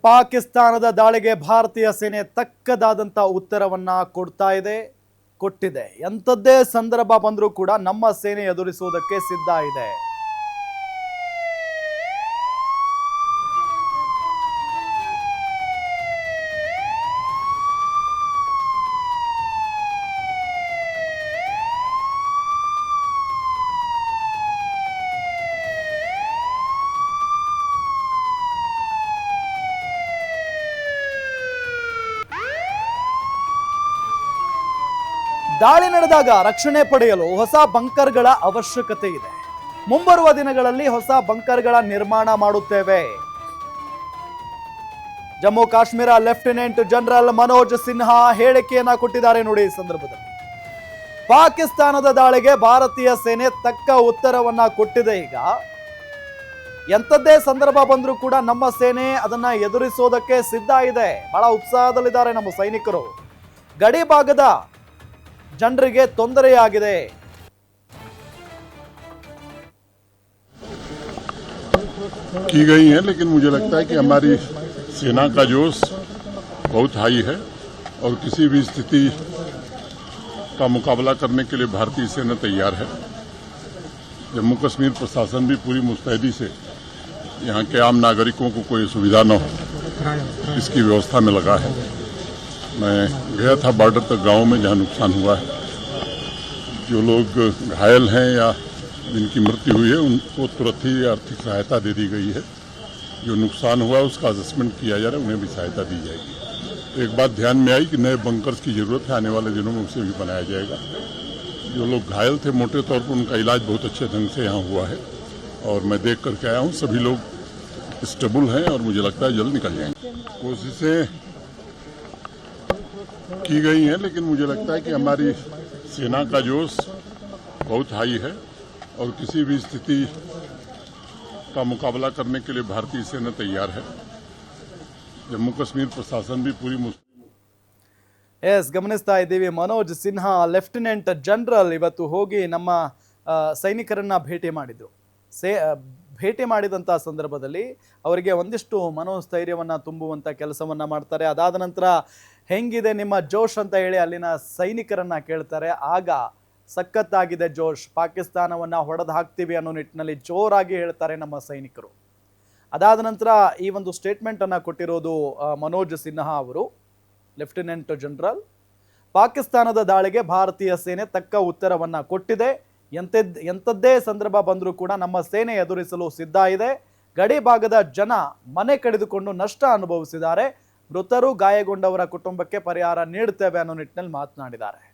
ಪಾಕಿಸ್ತಾನದ ದಾಳಿಗೆ ಭಾರತೀಯ ಸೇನೆ ತಕ್ಕದಾದಂಥ ಉತ್ತರವನ್ನ ಕೊಟ್ಟಿದೆ. ಎಂಥದ್ದೇ ಸಂದರ್ಭ ಬಂದರೂ ಕೂಡ ನಮ್ಮ ಸೇನೆ ಎದುರಿಸುವುದಕ್ಕೆ ಸಿದ್ಧ ಇದೆ. ದಾಳಿ ನಡೆದಾಗ ರಕ್ಷಣೆ ಪಡೆಯಲು ಹೊಸ ಬಂಕರ್ಗಳ ಅವಶ್ಯಕತೆ ಇದೆ. ಮುಂಬರುವ ದಿನಗಳಲ್ಲಿ ಹೊಸ ಬಂಕರ್ಗಳ ನಿರ್ಮಾಣ ಮಾಡುತ್ತೇವೆ. ಜಮ್ಮು ಕಾಶ್ಮೀರ ಲೆಫ್ಟಿನೆಂಟ್ ಜನರಲ್ ಮನೋಜ್ ಸಿನ್ಹಾ ಹೇಳಿಕೆಯನ್ನ ಕೊಟ್ಟಿದ್ದಾರೆ ನೋಡಿ. ಈ ಸಂದರ್ಭದಲ್ಲಿ ಪಾಕಿಸ್ತಾನದ ದಾಳಿಗೆ ಭಾರತೀಯ ಸೇನೆ ತಕ್ಕ ಉತ್ತರವನ್ನ ಕೊಟ್ಟಿದೆ. ಈಗ ಎಂಥದ್ದೇ ಸಂದರ್ಭ ಬಂದರೂ ಕೂಡ ನಮ್ಮ ಸೇನೆ ಅದನ್ನ ಎದುರಿಸೋದಕ್ಕೆ ಸಿದ್ಧ ಇದೆ. ಬಹಳ ಉತ್ಸಾಹದಲ್ಲಿದ್ದಾರೆ ನಮ್ಮ ಸೈನಿಕರು. ಗಡಿ ಭಾಗದ ಜನರಿಗೆ ತೊಂದರೆಯಾಗಿದೆ. की गई हैं, लेकिन मुझे लगता है कि हमारी सेना का जोश बहुत हाई है और किसी भी स्थिति का मुकाबला करने के लिए भारतीय सेना तैयार है। जम्मू कश्मीर प्रशासन भी पूरी मुस्तैदी से यहाँ के आम नागरिकों को कोई सुविधा न हो इसकी व्यवस्था में लगा है। मैं गया था बॉर्डर तक गांव में जहां नुकसान हुआ है। जो लोग घायल हैं या जिनकी मृत्यु हुई है उनको तुरंत ही आर्थिक सहायता दे दी गई है। जो नुकसान हुआ उसका असेसमेंट किया जा रहा है, उन्हें भी सहायता दी जाएगी। तो एक बात ध्यान में आई कि नए बंकर्स की जरूरत है, आने वाले दिनों में उसे भी बनाया जाएगा। जो लोग घायल थे मोटे तौर पर उनका इलाज बहुत अच्छे ढंग से यहाँ हुआ है और मैं देख करके आया हूँ। सभी लोग स्टेबल हैं और मुझे लगता है जल्द निकल जाएंगे। कोशिशें की गई हैं, लेकिन मुझे लगता है कि हमारी सेना का जोश बहुत हाई है और किसी भी स्थिति का मुकाबला करने के लिए भारतीय सेना तैयार है। जम्मू कश्मीर प्रशासन भी पूरी ಗಮನಿಸ್ತಾ ಇದ್ದೀವಿ. ಮನೋಜ್ ಸಿನ್ಹಾ ಲೆಫ್ಟಿನೆಂಟ್ ಜನರಲ್ ಇವತ್ತು ಹೋಗಿ ನಮ್ಮ ಸೈನಿಕರನ್ನ ಭೇಟಿ ಮಾಡಿದ್ರು. ಭೇಟಿ ಮಾಡಿದಂಥ ಸಂದರ್ಭದಲ್ಲಿ ಅವರಿಗೆ ಒಂದಿಷ್ಟು ಮನೋಸ್ಥೈರ್ಯವನ್ನು ತುಂಬುವಂಥ ಕೆಲಸವನ್ನು ಮಾಡ್ತಾರೆ. ಅದಾದ ನಂತರ ಹೆಂಗಿದೆ ನಿಮ್ಮ ಜೋಶ್ ಅಂತ ಹೇಳಿ ಅಲ್ಲಿನ ಸೈನಿಕರನ್ನ ಕೇಳ್ತಾರೆ. ಆಗ ಸಖತ್ತಾಗಿದೆ ಜೋಶ್, ಪಾಕಿಸ್ತಾನವನ್ನು ಹೊಡೆದು ಹಾಕ್ತೀವಿ ಅನ್ನೋ ನಿಟ್ಟಿನಲ್ಲಿ ಜೋರಾಗಿ ಹೇಳ್ತಾರೆ ನಮ್ಮ ಸೈನಿಕರು. ಅದಾದ ನಂತರ ಈ ಒಂದು ಸ್ಟೇಟ್ಮೆಂಟನ್ನು ಕೊಟ್ಟಿರೋದು ಮನೋಜ್ ಸಿನ್ಹಾ ಅವರು, ಲೆಫ್ಟಿನೆಂಟ್ ಜನರಲ್. ಪಾಕಿಸ್ತಾನದ ದಾಳಿಗೆ ಭಾರತೀಯ ಸೇನೆ ತಕ್ಕ ಉತ್ತರವನ್ನು ಕೊಟ್ಟಿದೆ. ಎಂಥದ್ದೇ ಸಂದರ್ಭ ಬಂದರೂ ಕೂಡ ನಮ್ಮ ಸೇನೆ ಎದುರಿಸಲು ಸಿದ್ಧ ಇದೆ. ಗಡಿ ಭಾಗದ ಜನ ಮನೆ ಕಳೆದುಕೊಂಡು ನಷ್ಟ ಅನುಭವಿಸಿದ್ದಾರೆ. ಮೃತರು ಗಾಯಗೊಂಡವರ ಕುಟುಂಬಕ್ಕೆ ಪರಿಹಾರ ನೀಡುತ್ತೇವೆ ಅನ್ನೋ ನಿಟ್ಟಿನಲ್ಲಿ ಮಾತನಾಡಿದ್ದಾರೆ.